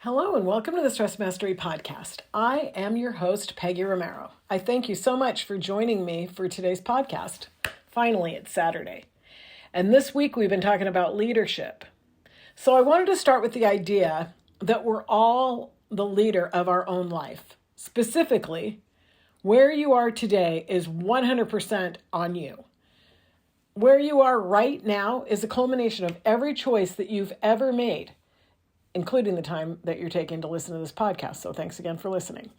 Hello and welcome to the Stress Mastery Podcast. I am your host, Peggy Romero. I thank you so much for joining me for today's podcast. Finally, it's Saturday. And this week we've been talking about leadership. So I wanted to start with the idea that we're all the leader of our own life. Specifically, where you are today is 100% on you. Where you are right now is a culmination of every choice that you've ever made, including the time that you're taking to listen to this podcast. So thanks again for listening.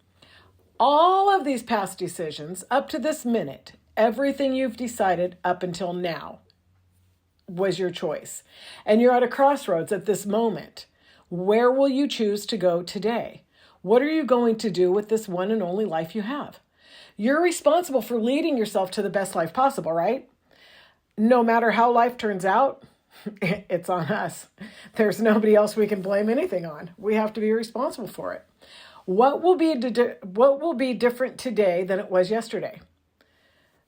All of these past decisions up to this minute, everything you've decided up until now was your choice. And you're at a crossroads at this moment. Where will you choose to go today? What are you going to do with this one and only life you have? You're responsible for leading yourself to the best life possible, right? No matter how life turns out, it's on us. There's nobody else we can blame anything on. We have to be responsible for it. What will be different today than it was yesterday?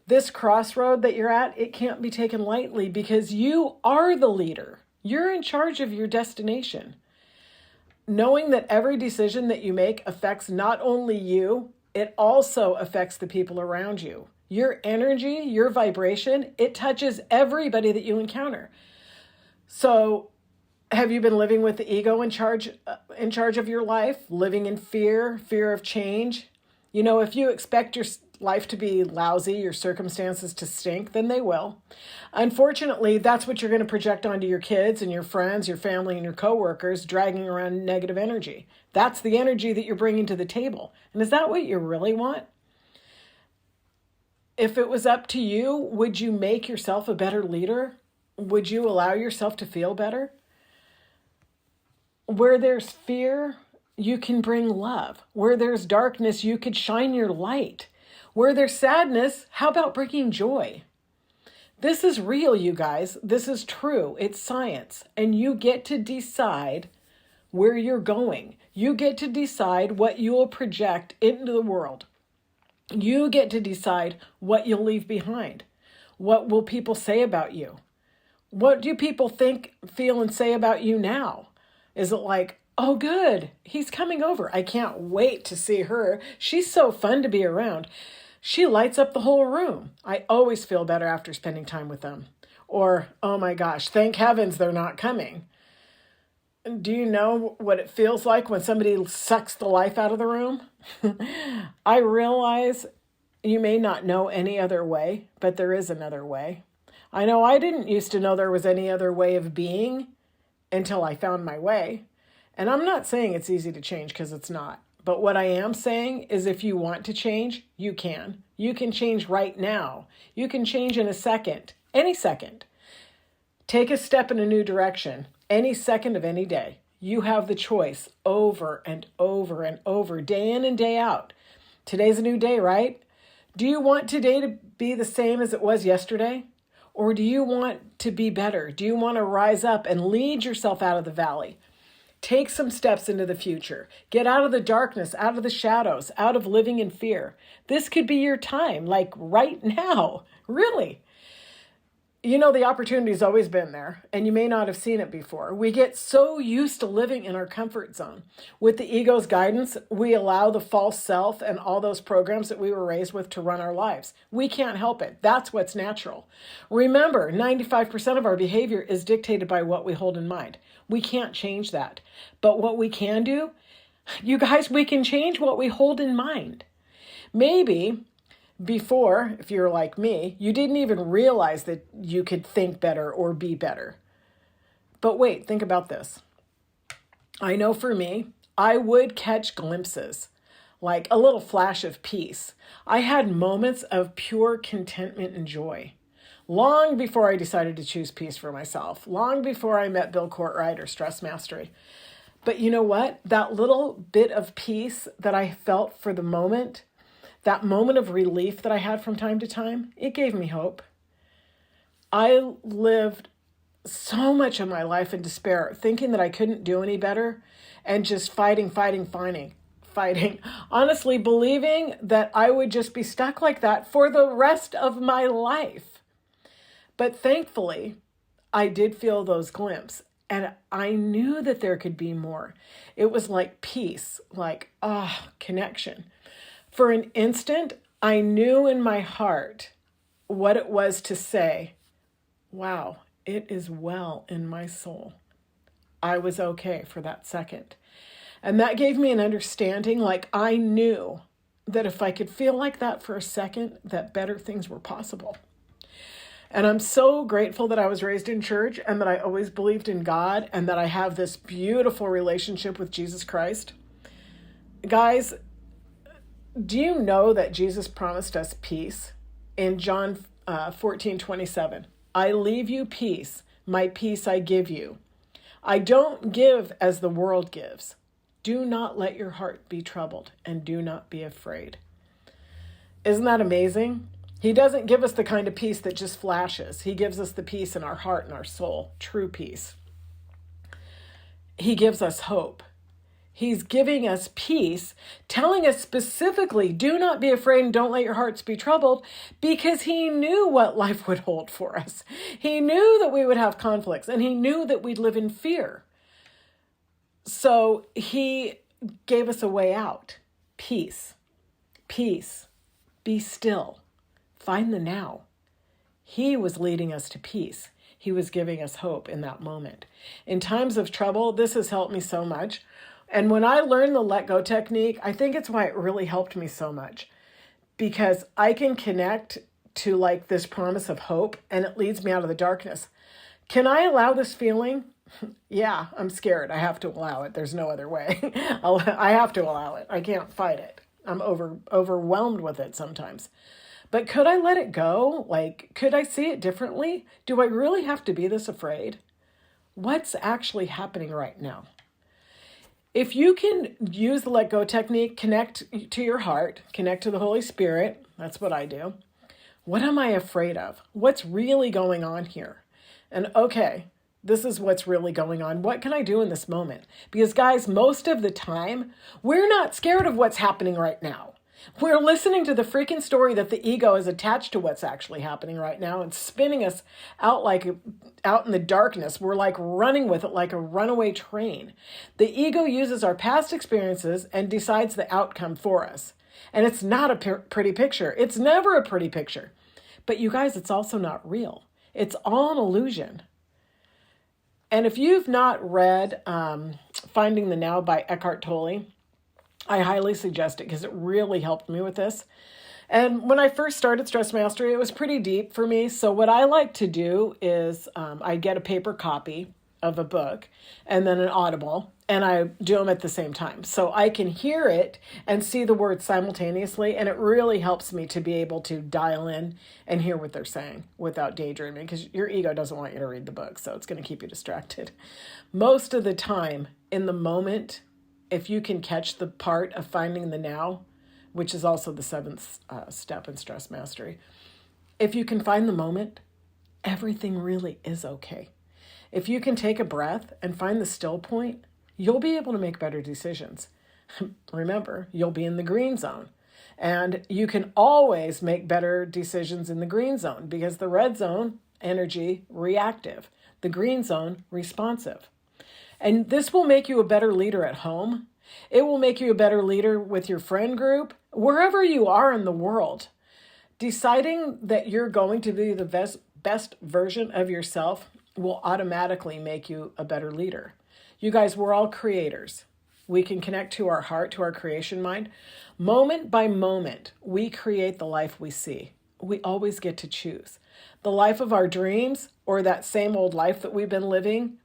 This crossroad that you're at, it can't be taken lightly because you are the leader. You're in charge of your destination. Knowing that every decision that you make affects not only you, it also affects the people around you. Your energy, your vibration, it touches everybody that you encounter. So have you been living with the ego in charge of your life, living in fear of change? You know, if you expect your life to be lousy, your circumstances to stink, then they will. Unfortunately, that's what you're going to project onto your kids and your friends, your family, and your coworkers, dragging around negative energy. That's the energy that you're bringing to the table. And is that what you really want? If it was up to you, would you make yourself a better leader? Would you allow yourself to feel better? Where there's fear, you can bring love. Where there's darkness, you could shine your light. Where there's sadness, how about bringing joy? This is real, you guys. This is true. It's science. And you get to decide where you're going. You get to decide what you'll project into the world. You get to decide what you'll leave behind. What will people say about you? What do people think, feel, and say about you now? Is it like, oh, good, he's coming over. I can't wait to see her. She's so fun to be around. She lights up the whole room. I always feel better after spending time with them. Or, oh my gosh, thank heavens they're not coming. Do you know what it feels like when somebody sucks the life out of the room? I realize you may not know any other way, but there is another way. I know I didn't used to know there was any other way of being until I found my way. And I'm not saying it's easy to change because it's not. But what I am saying is if you want to change, you can. You can change right now. You can change in a second, any second. Take a step in a new direction, any second of any day. You have the choice over and over and over, day in and day out. Today's a new day, right? Do you want today to be the same as it was yesterday? Or do you want to be better? Do you want to rise up and lead yourself out of the valley? Take some steps into the future. Get out of the darkness, out of the shadows, out of living in fear. This could be your time, like right now. Really. You know, the opportunity's always been there, and you may not have seen it before. We get so used to living in our comfort zone. With the ego's guidance, we allow the false self and all those programs that we were raised with to run our lives. We can't help it. That's what's natural. Remember, 95% of our behavior is dictated by what we hold in mind. We can't change that. But what we can do, you guys, we can change what we hold in mind. Maybe before, if you're like me, you didn't even realize that you could think better or be better. But wait, think about this. I know for me, I would catch glimpses, like a little flash of peace. I had moments of pure contentment and joy. Long before I decided to choose peace for myself, long before I met Bill Courtright or Stress Mastery. But you know what? That little bit of peace that I felt for the moment, that moment of relief that I had from time to time, it gave me hope. I lived so much of my life in despair, thinking that I couldn't do any better and just fighting. Honestly, believing that I would just be stuck like that for the rest of my life. But thankfully, I did feel those glimpses. And I knew that there could be more. It was like peace, like, connection. For an instant, I knew in my heart what it was to say, wow, it is well in my soul. I was okay for that second. And that gave me an understanding, like I knew that if I could feel like that for a second, that better things were possible. And I'm so grateful that I was raised in church and that I always believed in God and that I have this beautiful relationship with Jesus Christ. Guys, do you know that Jesus promised us peace? In John 14:27, I leave you peace, my peace I give you. I don't give as the world gives. Do not let your heart be troubled and do not be afraid. Isn't that amazing? He doesn't give us the kind of peace that just flashes. He gives us the peace in our heart and our soul, true peace. He gives us hope. He's giving us peace, telling us specifically, do not be afraid and don't let your hearts be troubled, because he knew what life would hold for us. He knew that we would have conflicts and he knew that we'd live in fear. So he gave us a way out. Peace. Peace. Be still. Find the now. He was leading us to peace. He was giving us hope in that moment. In times of trouble, this has helped me so much. And when I learned the let go technique, I think it's why it really helped me so much, because I can connect to like this promise of hope and it leads me out of the darkness. Can I allow this feeling? Yeah, I'm scared. I have to allow it. There's no other way. I have to allow it. I can't fight it. I'm overwhelmed with it sometimes. But could I let it go? Like, could I see it differently? Do I really have to be this afraid? What's actually happening right now? If you can use the let go technique, connect to your heart, connect to the Holy Spirit. That's what I do. What am I afraid of? What's really going on here? And okay, this is what's really going on. What can I do in this moment? Because guys, most of the time, we're not scared of what's happening right now. We're listening to the freaking story that the ego is attached to what's actually happening right now and spinning us out out in the darkness. We're like running with it like a runaway train. The ego uses our past experiences and decides the outcome for us. And it's not a pretty picture. It's never a pretty picture. But you guys, it's also not real. It's all an illusion. And if you've not read Finding the Now by Eckhart Tolle, I highly suggest it because it really helped me with this. And when I first started Stress Mastery, it was pretty deep for me. So what I like to do is I get a paper copy of a book and then an Audible, and I do them at the same time. So I can hear it and see the words simultaneously, and it really helps me to be able to dial in and hear what they're saying without daydreaming, because your ego doesn't want you to read the book, so it's going to keep you distracted. Most of the time, in the moment, if you can catch the part of finding the now, which is also the seventh step in Stress Mastery, if you can find the moment, everything really is okay. If you can take a breath and find the still point, you'll be able to make better decisions. Remember, you'll be in the green zone. And you can always make better decisions in the green zone, because the red zone, energy, reactive. The green zone, responsive. And this will make you a better leader at home. It will make you a better leader with your friend group, wherever you are in the world. Deciding that you're going to be the best version of yourself will automatically make you a better leader. You guys, we're all creators. We can connect to our heart, to our creation mind. Moment by moment, we create the life we see. We always get to choose. The life of our dreams, or that same old life that we've been living.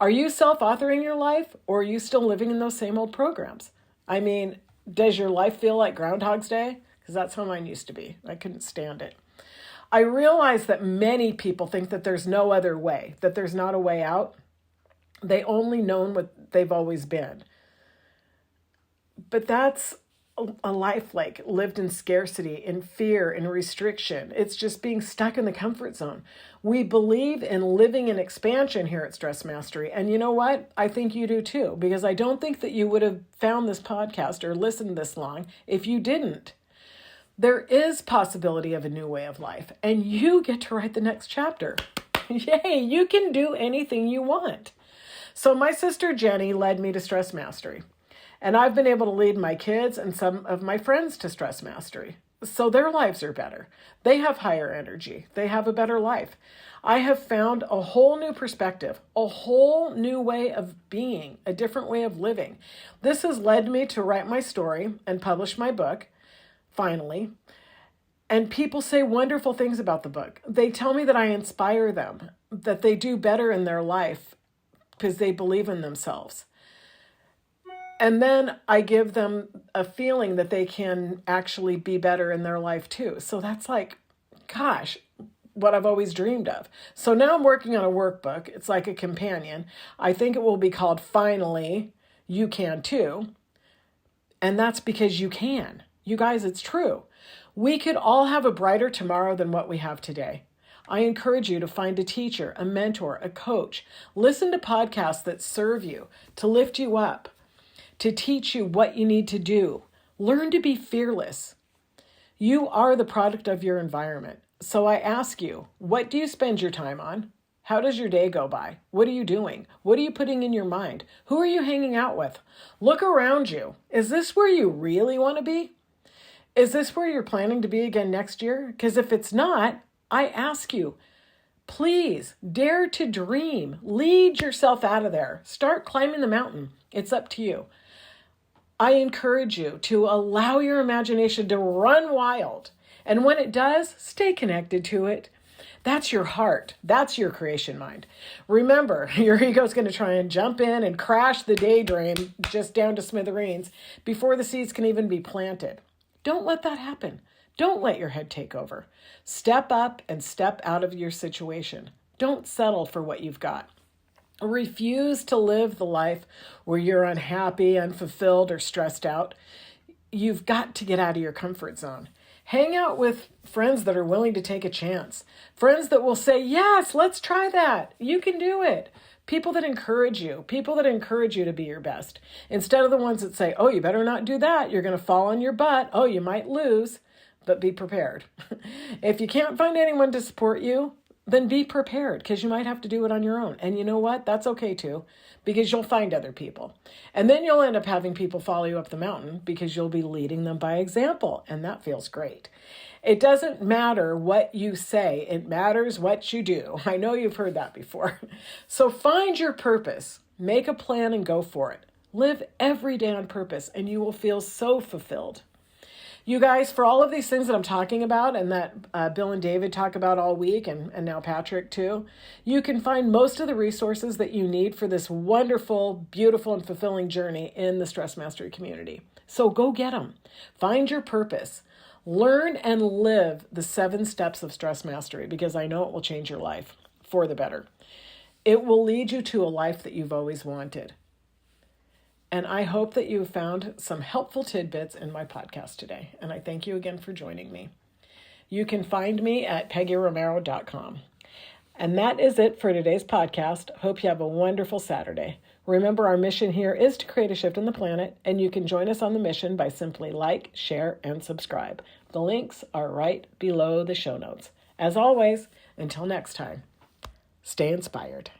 Are you self-authoring your life, or are you still living in those same old programs? I mean, does your life feel like Groundhog's Day? Because that's how mine used to be. I couldn't stand it. I realize that many people think that there's no other way, that there's not a way out. They only known what they've always been. But that's a life like lived in scarcity, in fear, in restriction. It's just being stuck in the comfort zone. We believe in living in expansion here at Stress Mastery. And you know what? I think you do too, because I don't think that you would have found this podcast or listened this long if you didn't. There is possibility of a new way of life, and you get to write the next chapter. Yay, you can do anything you want. So my sister Jenny led me to stress mastery. And I've been able to lead my kids and some of my friends to stress mastery. So their lives are better. They have higher energy. They have a better life. I have found a whole new perspective, a whole new way of being, a different way of living. This has led me to write my story and publish my book, finally. And people say wonderful things about the book. They tell me that I inspire them, that they do better in their life because they believe in themselves. And then I give them a feeling that they can actually be better in their life too. So that's like, gosh, what I've always dreamed of. So now I'm working on a workbook. It's like a companion. I think it will be called Finally, You Can Too. And that's because you can. You guys, it's true. We could all have a brighter tomorrow than what we have today. I encourage you to find a teacher, a mentor, a coach. Listen to podcasts that serve you, to lift you up, to teach you what you need to do. Learn to be fearless. You are the product of your environment. So I ask you, what do you spend your time on? How does your day go by? What are you doing? What are you putting in your mind? Who are you hanging out with? Look around you. Is this where you really want to be? Is this where you're planning to be again next year? Because if it's not, I ask you, please dare to dream. Lead yourself out of there. Start climbing the mountain. It's up to you. I encourage you to allow your imagination to run wild. And when it does, stay connected to it. That's your heart. That's your creation mind. Remember, your ego's going to try and jump in and crash the daydream just down to smithereens before the seeds can even be planted. Don't let that happen. Don't let your head take over. Step up and step out of your situation. Don't settle for what you've got. Refuse to live the life where you're unhappy, unfulfilled, or stressed out. You've got to get out of your comfort zone. Hang out with friends that are willing to take a chance. Friends that will say, yes, let's try that. You can do it. People that encourage you. People that encourage you to be your best. Instead of the ones that say, oh, you better not do that. You're going to fall on your butt. Oh, you might lose, but be prepared. If you can't find anyone to support you, then be prepared because you might have to do it on your own. And you know what? That's okay too, because you'll find other people. And then you'll end up having people follow you up the mountain because you'll be leading them by example. And that feels great. It doesn't matter what you say. It matters what you do. I know you've heard that before. So find your purpose, make a plan and go for it. Live every day on purpose and you will feel so fulfilled. You guys, for all of these things that I'm talking about and that Bill and David talk about all week and now Patrick too, you can find most of the resources that you need for this wonderful, beautiful, and fulfilling journey in the Stress Mastery community. So go get them. Find your purpose. Learn and live the 7 steps of stress mastery because I know it will change your life for the better. It will lead you to a life that you've always wanted. And I hope that you found some helpful tidbits in my podcast today. And I thank you again for joining me. You can find me at PeggyRomero.com. And that is it for today's podcast. Hope you have a wonderful Saturday. Remember, our mission here is to create a shift in the planet, and you can join us on the mission by simply like, share, and subscribe. The links are right below the show notes. As always, until next time, stay inspired.